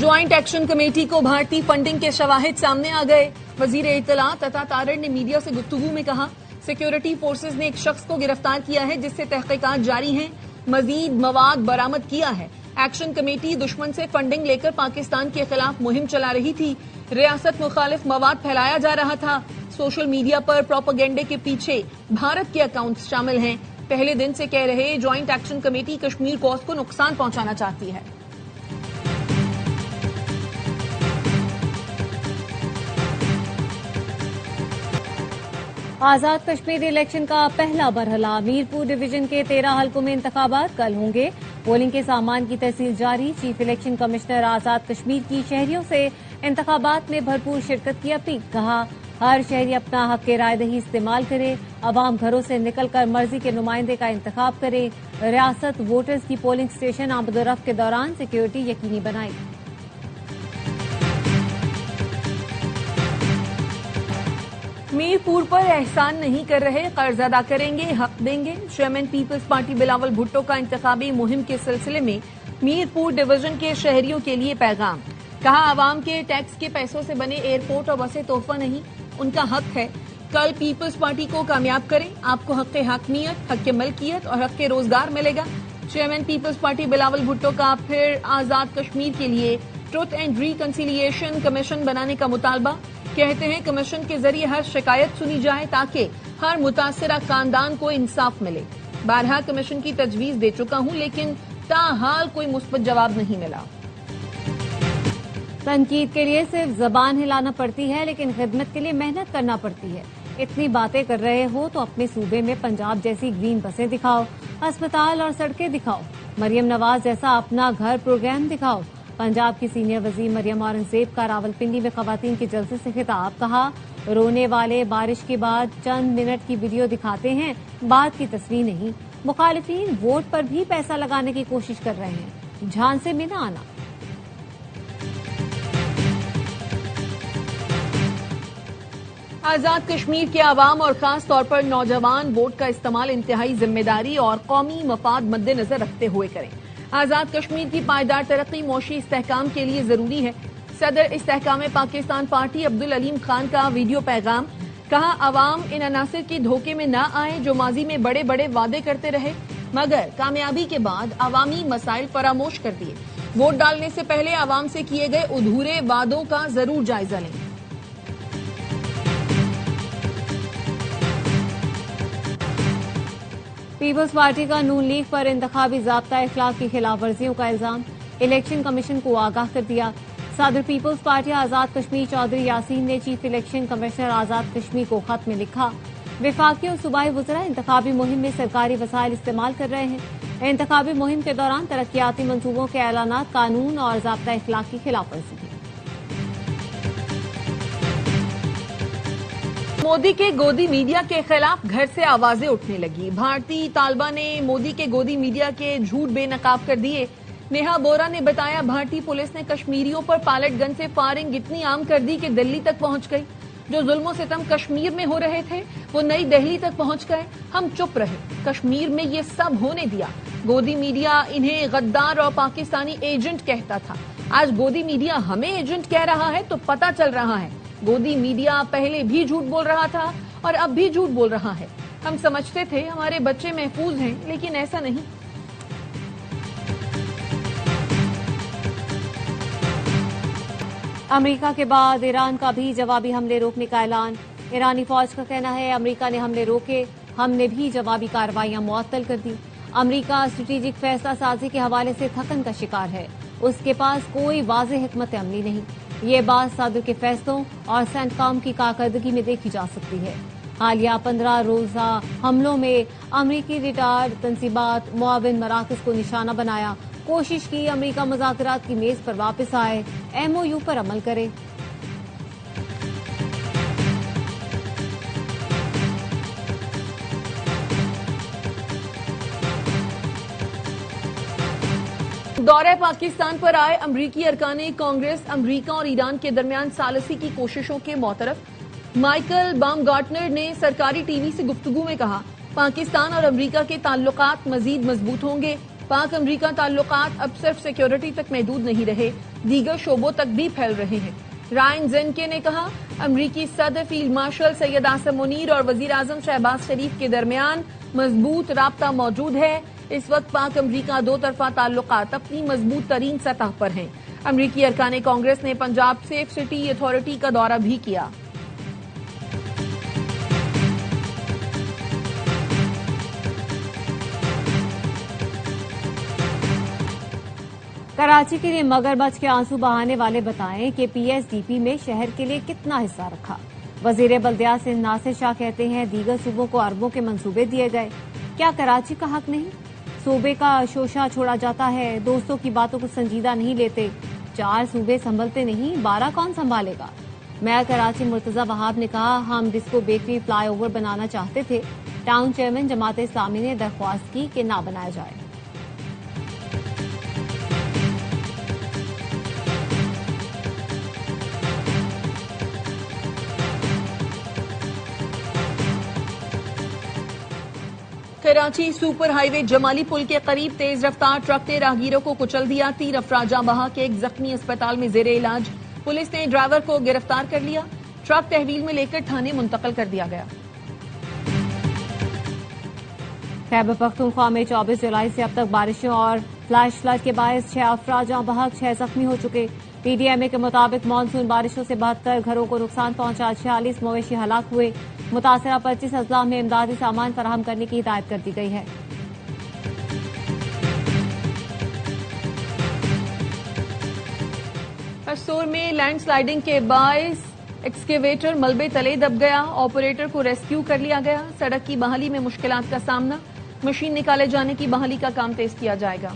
Joint action committee को भारतीय funding के शवाहिद सामने आ गए। वजीर इत्तलात अता तारड़ ने मीडिया से गुफ्तगू में कहा, सिक्योरिटी फोर्सेज ने एक शख्स को गिरफ्तार किया है जिससे तहकीकात जारी हैं। मजीद मवाद बरामद किया है। एक्शन कमेटी दुश्मन से फंडिंग लेकर पाकिस्तान के खिलाफ मुहिम चला रही थी। रियासत मुखालिफ मवाद फैलाया जा रहा था। सोशल मीडिया पर प्रोपेगेंडे के पीछे भारत के अकाउंट्स शामिल हैं। पहले दिन से कह रहे joint action committee Kashmir cause को नुकसान पहुंचाना चाहती है। आजाद कश्मीर इलेक्शन का पहला मरहला। मीरपुर डिवीजन के 13 हलकों में इंतखाबात कल होंगे। पोलिंग के सामान की तहसील जारी। चीफ इलेक्शन कमिश्नर आजाद कश्मीर की शहरियों से इंतखाबात में भरपूर शिरकत की अपील। कहा, हर शहरी अपना हक राय दही इस्तेमाल करे। अवाम घरों से निकलकर मर्जी के नुमाइंदे का इंतखाब करे। रियासत वोटर्स की पोलिंग स्टेशन आमदोरफ्त के दौरान सिक्योरिटी यकीनी बनाई। मीरपुर पर एहसान नहीं कर रहे, कर्ज अदा करेंगे, हक देंगे। चेयरमैन पीपल्स पार्टी बिलावल भुट्टो का इंतखाबी मुहिम के सिलसिले में मीरपुर डिवीजन के शहरियों के लिए पैगाम। कहा, आवाम के टैक्स के पैसों से बने एयरपोर्ट और बसें तोहफा नहीं, उनका हक है। कल पीपल्स पार्टी को कामयाब करें, आपको हक हाकमियत, हक मलकियत और हक रोजगार मिलेगा। चेयरमैन पीपल्स पार्टी बिलावल भुट्टो का फिर आजाद कश्मीर के लिए ट्रुथ एंड रिकंसिलिएशन कमीशन बनाने का मुतालबा। कहते हैं कमीशन के जरिए हर शिकायत सुनी जाए ताकि हर मुतासरा खानदान को इंसाफ मिले। बारहा कमीशन की तजवीज दे चुका हूं लेकिन ताहाल कोई मुस्बत जवाब नहीं मिला। तनकीद के लिए सिर्फ जबान हिलाना पड़ती है लेकिन खिदमत के लिए मेहनत करना पड़ती है। इतनी बातें कर रहे हो तो अपने सूबे में पंजाब जैसी ग्रीन बसें दिखाओ, अस्पताल और सड़कें दिखाओ, मरियम नवाज जैसा अपना घर प्रोग्राम दिखाओ। पंजाब की सीनियर वजीर मरियम औरंगजेब का रावलपिंडी में खवातीन के जलसे से खिताब। कहा, रोने वाले बारिश के बाद चंद मिनट की वीडियो दिखाते हैं, बाद की तस्वीर नहीं। मुखालिफिन वोट पर भी पैसा लगाने की कोशिश कर रहे हैं, झांसे में न आना। आजाद कश्मीर के आवाम और खास तौर पर नौजवान वोट का इस्तेमाल इंतहाई जिम्मेदारी और कौमी मफाद मद्देनजर रखते हुए करें। आजाद कश्मीर की पायदार तरक्की मौशी इस्तेहकाम के लिए जरूरी है। सदर इस्तेहकाम पाकिस्तान पार्टी अब्दुल अलीम खान का वीडियो पैगाम। कहा, अवाम इन अनासिर के धोखे में न आए जो माजी में बड़े बड़े वादे करते रहे मगर कामयाबी के बाद अवामी मसाइल फरामोश कर दिए। वोट डालने से पहले अवाम से किए गए अधूरे वादों का जरूर जायजा लें। पीपल्स पार्टी का नून लीग पर इंतखाबी ज़ाब्ता इखलाक की खिलाफ वर्जियों का इल्जाम। इलेक्शन कमीशन को आगाह कर दिया। सदर पीपल्स पार्टी आजाद कश्मीर चौधरी यासीन ने चीफ इलेक्शन कमिश्नर आजाद कश्मीर को खत में लिखा, विफाकी और सूबाई वज़रा इंतखाबी मुहिम में सरकारी वसाइल इस्तेमाल कर रहे हैं। इंतखाबी मुहिम के दौरान तरक्याती मंसूबों के ऐलानात कानून और ज़ाब्ता इखलाक की खिलाफ वर्जी की। मोदी के गोदी मीडिया के खिलाफ घर से आवाजें उठने लगी। भारतीय तालिबा ने मोदी के गोदी मीडिया के झूठ बेनकाब कर दिए। नेहा बोरा ने बताया, भारतीय पुलिस ने कश्मीरियों पर पायलट गन से फायरिंग इतनी आम कर दी कि दिल्ली तक पहुंच गई। जो जुल्म सितम कश्मीर में हो रहे थे वो नई दिल्ली तक पहुंच गए। हम चुप रहे, कश्मीर में ये सब होने दिया। गोदी मीडिया इन्हें गद्दार और पाकिस्तानी एजेंट कहता था, आज गोदी मीडिया हमें एजेंट कह रहा है तो पता चल रहा है गोदी मीडिया पहले भी झूठ बोल रहा था और अब भी झूठ बोल रहा है। हम समझते थे हमारे बच्चे महफूज हैं लेकिन ऐसा नहीं। अमेरिका के बाद ईरान का भी जवाबी हमले रोकने का ऐलान। ईरानी फौज का कहना है, अमेरिका ने हमले रोके, हमने भी जवाबी कार्रवाइयां मुअत्तल कर दी। अमेरिका स्ट्रेटेजिक फैसला साजी के हवाले से थकन का शिकार है, उसके पास कोई वाज़ेह हिकमत अमली नहीं। ये बात सदर के फैसलों और सेंटकॉम की कारकर्दगी में देखी जा सकती है। हालिया 15 रोजा हमलों में अमरीकी रिटायर्ड तंसीबात मुआविन मराकज को निशाना बनाया। कोशिश की अमरीका मुज़ाकरात की मेज पर वापस आए, MOU पर अमल करे। दौरे पाकिस्तान पर आए अमरीकी अरकाने कांग्रेस अमरीका और ईरान के दरमियान सालसी की कोशिशों के मौतरफ। माइकल बामगार्टनर ने सरकारी टीवी से गुफ्तगू में कहा, पाकिस्तान और अमरीका के ताल्लुकात मजीद मजबूत होंगे। پاک امریکہ تعلقات اب صرف سیکیورٹی تک محدود نہیں رہے، دیگر شعبوں تک بھی پھیل رہے ہیں۔ رائن زینکے نے کہا، امریکی صدر فیلڈ مارشل سید عاصم منیر اور وزیر اعظم شہباز شریف کے درمیان مضبوط رابطہ موجود ہے۔ اس وقت پاک امریکہ دو طرفہ تعلقات اپنی مضبوط ترین سطح پر ہیں۔ امریکی ارکان کانگریس نے پنجاب سیف سٹی اتھارٹی کا دورہ بھی کیا۔ کراچی کے لیے مگرمچھ کے آنسو بہانے والے بتائیں کہ پی ایس ڈی پی میں شہر کے لیے کتنا حصہ رکھا۔ وزیر بلدیات سندھ ناصر شاہ کہتے ہیں دیگر صوبوں کو اربوں کے منصوبے دیے گئے، کیا کراچی کا حق نہیں؟ صوبے کا شوشہ چھوڑا جاتا ہے، دوستوں کی باتوں کو سنجیدہ نہیں لیتے، 4 صوبے سنبھلتے نہیں، 12 کون سنبھالے گا؟ میئر کراچی مرتضی وہاب نے کہا، ہم ڈسکو بیکری فلائی اوور بنانا چاہتے تھے، ٹاؤن چیئرمین جماعت اسلامی نے درخواست کی کہ نہ بنایا جائے۔ کراچی سپر ہائی وے جمالی پل کے قریب تیز رفتار ٹرک نے راہگیروں کو کچل دیا، 3 افراد جاں بحق، ایک زخمی اسپتال میں زیر علاج۔ پولیس نے ڈرائیور کو گرفتار کر لیا، ٹرک تحویل میں لے کر تھانے منتقل کر دیا گیا۔ خیبر پختونخوا میں 24 جولائی سے اب تک بارشوں اور فلیش فلڈ کے باعث 6 افراد جاں بحق، 6 زخمی ہو چکے۔ پی ڈی ایم اے کے مطابق مانسون بارشوں سے 72 گھروں کو نقصان پہنچا، 46 مویشی ہلاک ہوئے، متاثرہ 25 اضلاع میں امدادی سامان فراہم کرنے کی ہدایت کر دی گئی ہے۔ پستور میں لینڈ سلائیڈنگ کے باعث ایکسکیویٹر ملبے تلے دب گیا، آپریٹر کو ریسکیو کر لیا گیا۔ سڑک کی بحالی میں مشکلات کا سامنا، مشین نکالے جانے کی بحالی کا کام تیز کیا جائے گا۔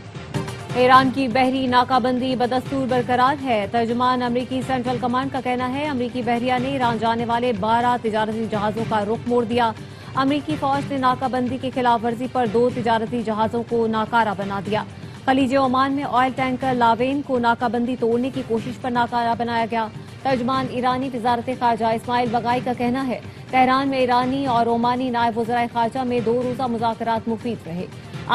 ایران کی بحری ناکہ بندی بدستور برقرار ہے، ترجمان امریکی سینٹرل کمانڈ کا کہنا ہے امریکی بحریہ نے ایران جانے والے 12 تجارتی جہازوں کا رخ موڑ دیا۔ امریکی فوج نے ناکہ بندی کی خلاف ورزی پر 2 تجارتی جہازوں کو ناکارہ بنا دیا۔ خلیج عمان میں آئل ٹینکر لاوین کو ناکہ بندی توڑنے کی کوشش پر ناکارہ بنایا گیا۔ ترجمان ایرانی وزارت خارجہ اسماعیل بغائی کا کہنا ہے تہران میں ایرانی اور عمانی نائب وزرائے خارجہ میں 2 روزہ مذاکرات مفید رہے۔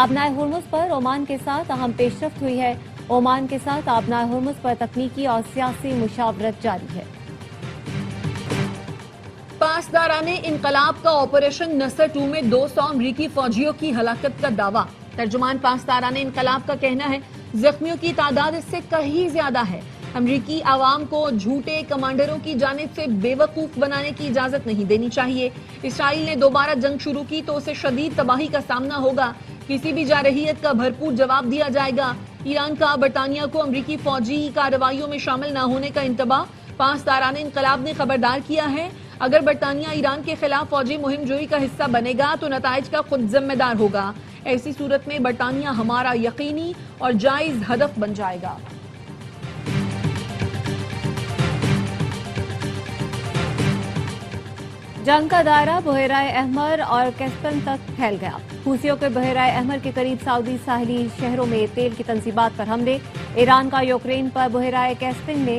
آبنائے ہرمز پر عمان کے ساتھ اہم پیش رفت ہوئی ہے، عمان کے ساتھ آبنائے ہرمز پر تکنیکی اور سیاسی مشاورت جاری ہے۔ پاسداران انقلاب کا آپریشن نصر 2 میں 200 امریکی فوجیوں کی ہلاکت کا دعویٰ۔ ترجمان پاسداران انقلاب کا کہنا ہے زخمیوں کی تعداد اس سے کہیں زیادہ ہے۔ امریکی عوام کو جھوٹے کمانڈروں کی جانب سے بے وقوف بنانے کی اجازت نہیں دینی چاہیے۔ اسرائیل نے دوبارہ جنگ شروع کی تو اسے شدید تباہی کا سامنا ہوگا، کسی بھی جارحیت کا بھرپور جواب دیا جائے گا۔ ایران کا برطانیہ کو امریکی فوجی کارروائیوں میں شامل نہ ہونے کا انتباہ، پاسداران انقلاب نے خبردار کیا ہے اگر برطانیہ ایران کے خلاف فوجی مہم جوئی کا حصہ بنے گا تو نتائج کا خود ذمہ دار ہوگا۔ ایسی صورت میں برطانیہ ہمارا یقینی اور جائز ہدف بن جائے گا۔ جنگ کا دائرہ بحیرہ احمر اور کیسپین تک پھیل گیا۔ حوثیوں کے بحیرہ احمر کے قریب سعودی ساحلی شہروں میں تیل کی تنصیبات پر حملے، ایران کا یوکرین پر بحیرہ کیسپین میں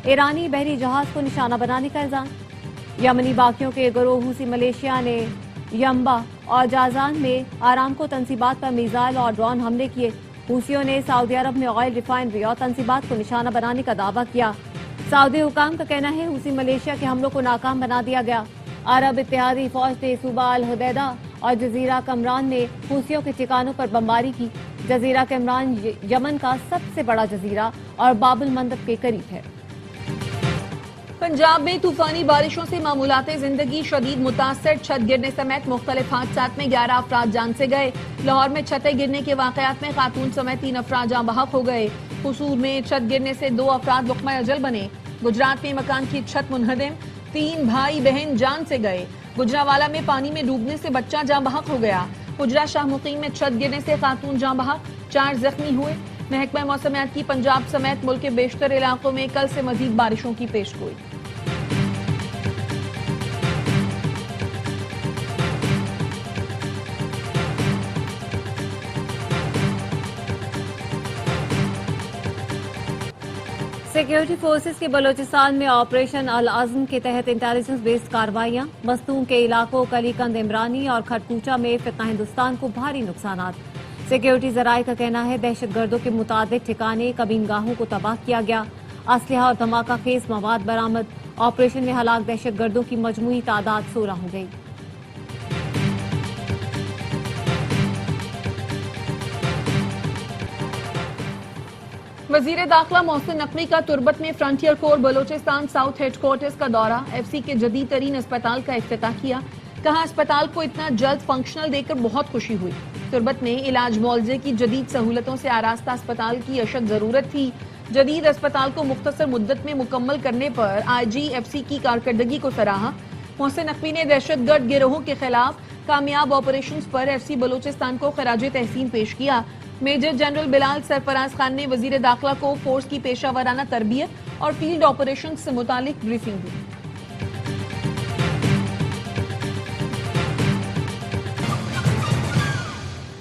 ایرانی بحری جہاز کو نشانہ بنانے کا الزام۔ یمنی باغیوں کے گروہ حوثی ملیشیا نے ینبع اور جازان میں آرامکو تنصیبات پر میزائل اور ڈرون حملے کیے۔ حوثیوں نے سعودی عرب میں آئل ریفائنری اور تنصیبات کو نشانہ بنانے کا دعویٰ کیا۔ سعودی حکام کا کہنا ہے حوثی ملیشیا کے حملوں کو ناکام بنا دیا گیا۔ عرب اتحادی فوج نے صوبہ الحدیدہ اور جزیرہ کمران میں حوثیوں کے ٹھکانوں پر بمباری کی۔ جزیرہ کمران یمن کا سب سے بڑا جزیرہ اور باب المندب کے قریب ہے۔ پنجاب میں طوفانی بارشوں سے معمولات زندگی شدید متاثر، چھت گرنے سمیت مختلف حادثات میں 11 افراد جان سے گئے۔ لاہور میں چھتیں گرنے کے واقعات میں خاتون سمیت 3 افراد جاں بحق ہو گئے۔ قصور میں چھت گرنے سے 2 افراد لقمہ اجل بنے۔ گجرات میں مکان کی چھت منہدم، 3 بھائی بہن جان سے گئے۔ گجراوالا میں پانی میں ڈوبنے سے بچہ جاں بحق ہو گیا۔ گجرا شاہ مقیم میں چھت گرنے سے خاتون جاں بحق، 4 زخمی ہوئے۔ محکمہ موسمیات کی پنجاب سمیت ملک کے بیشتر علاقوں میں کل سے مزید بارشوں کی پیشگوئی۔ سیکیورٹی فورسز کے بلوچستان میں آپریشن العزم کے تحت انٹیلیجنس بیسڈ کارروائیاں، مستون کے علاقوں کلی کند عمرانی اور کھٹکوچا میں فتنہ ہندوستان کو بھاری نقصانات۔ सिक्योरिटी जराये का कहना है दहशत गर्दों के मुताबिक ठिकाने कबीन गाहों को तबाह किया गया, असलहा और धमाका खेज मवाद बरामद। ऑपरेशन में हलाक दहशत गर्दों की मजमूई तादाद 16 हो गई। वजीर दाखिला मोहसिन नकवी का तुर्बत में frontier core Balochistan south headquarters का दौरा, एफसी के जदीद तरीन अस्पताल का इफ्तिताह किया। कहा अस्पताल को इतना जल्द फंक्शनल देखकर बहुत खुशी हुई। तुर्बत में इलाज मुआवजे की जदीद सहूलतों से आरास्ता अस्पताल की अशद जरूरत थी। जदीद अस्पताल को मुख्तसर मुद्दत में मुकम्मल करने पर IGFC की कारकर्दगी को सराहा। मोहसिन नकवी ने दहशतगर्द गिरोहों के खिलाफ कामयाब ऑपरेशंस पर एफसी बलोचिस्तान को खराजे तहसीन पेश किया। मेजर जनरल बिलाल सरफराज खान ने वजीर दाखिला को फोर्स की पेशा वराना तरबियत और फील्ड ऑपरेशन से मुतालिक ब्रीफिंग दी।